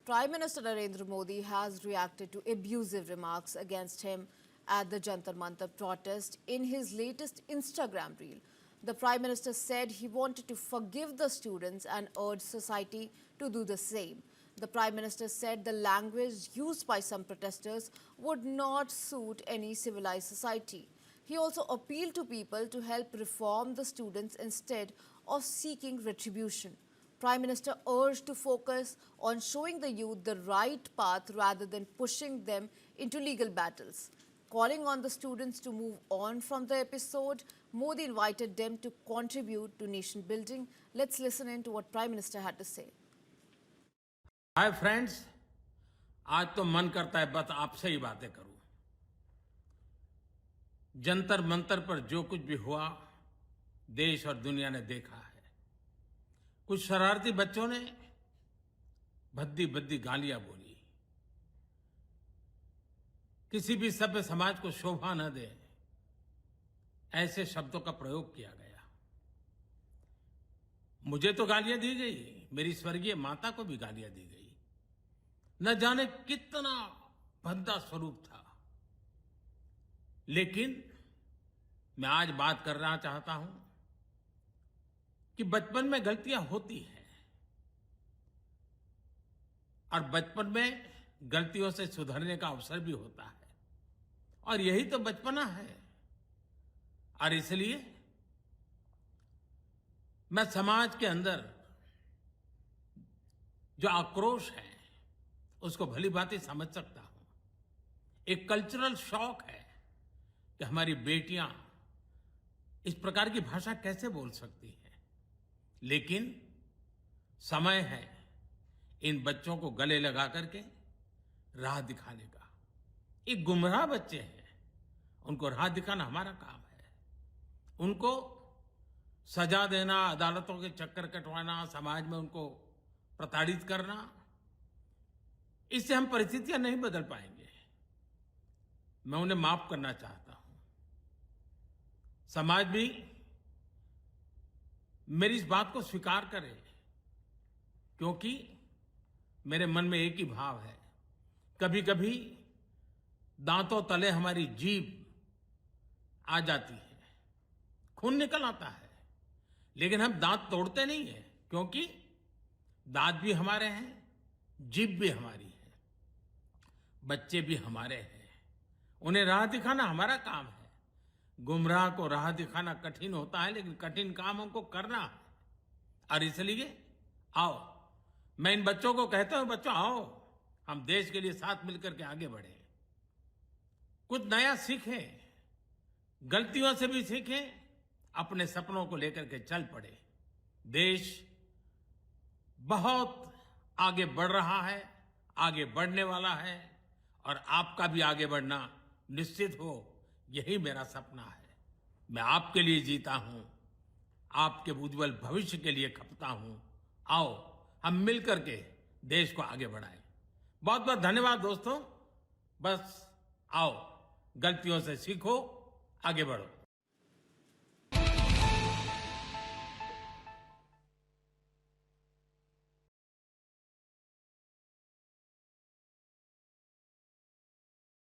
Prime Minister Narendra Modi has reacted to abusive remarks against him at the Jantar Mantar protest in his latest Instagram reel. The Prime Minister said he wanted to forgive the students and urged society to do the same. The Prime Minister said the language used by some protesters would not suit any civilized society. He also appealed to people to help reform the students instead of seeking retribution. Prime Minister urged to focus on showing the youth the right path rather than pushing them into legal battles. Calling on the students to move on from the episode, Modi invited them to contribute to nation building. Let's listen in to what Prime Minister had to say. Hi friends, आज तो मन करता है बस आपसे ही बातें करूं। जंतर मंतर पर जो कुछ भी हुआ देश और दुनिया ने देखा है। कुछ शरारती बच्चों ने भद्दी भद्दी गालियां बोली। किसी भी सभ्य समाज को शोभा न दे ऐसे शब्दों का प्रयोग किया गया। मुझे तो गालियां दी गई, मेरी स्वर्गीय माता को भी गालियां दी गई। न जाने कितना भद्दा स्वरूप था। लेकिन मैं आज बात करना चाहता हूं कि बचपन में गलतियां होती हैं और बचपन में गलतियों से सुधरने का अवसर भी होता है और यही तो बचपना है। और इसलिए मैं समाज के अंदर जो आक्रोश है उसको भली भांति समझ सकता हूं। एक कल्चरल शॉक है कि हमारी बेटियां इस प्रकार की भाषा कैसे बोल सकती हैं। लेकिन समय है इन बच्चों को गले लगा करके राह दिखाने का। ये गुमराह बच्चे हैं, उनको राह दिखाना हमारा काम है। उनको सजा देना, अदालतों के चक्कर कटवाना, समाज में उनको प्रताड़ित करना, इससे हम परिस्थितियां नहीं बदल पाएंगे। मैं उन्हें माफ करना चाहता हूं। समाज भी मेरी इस बात को स्वीकार करे, क्योंकि मेरे मन में एक ही भाव है। कभी कभी दांतों तले हमारी जीभ आ जाती है, खून निकल आता है, लेकिन हम दांत तोड़ते नहीं है, क्योंकि दांत भी हमारे हैं, जीभ भी हमारी है, बच्चे भी हमारे हैं। उन्हें राह दिखाना हमारा काम है। गुमराह को राह दिखाना कठिन होता है, लेकिन कठिन काम हमको करना है। और इसलिए आओ, मैं इन बच्चों को कहता हूं, बच्चों आओ, हम देश के लिए साथ मिलकर के आगे बढ़े, कुछ नया सीखें, गलतियों से भी सीखें, अपने सपनों को लेकर के चल पड़े। देश बहुत आगे बढ़ रहा है, आगे बढ़ने वाला है, और आपका भी आगे बढ़ना निश्चित हो, यही मेरा सपना है। मैं आपके लिए जीता हूं, आपके उज्जवल भविष्य के लिए खपता हूं। आओ हम मिलकर के देश को आगे बढ़ाएं। बहुत बहुत धन्यवाद दोस्तों। बस आओ, गलतियों से सीखो, आगे बढ़ो।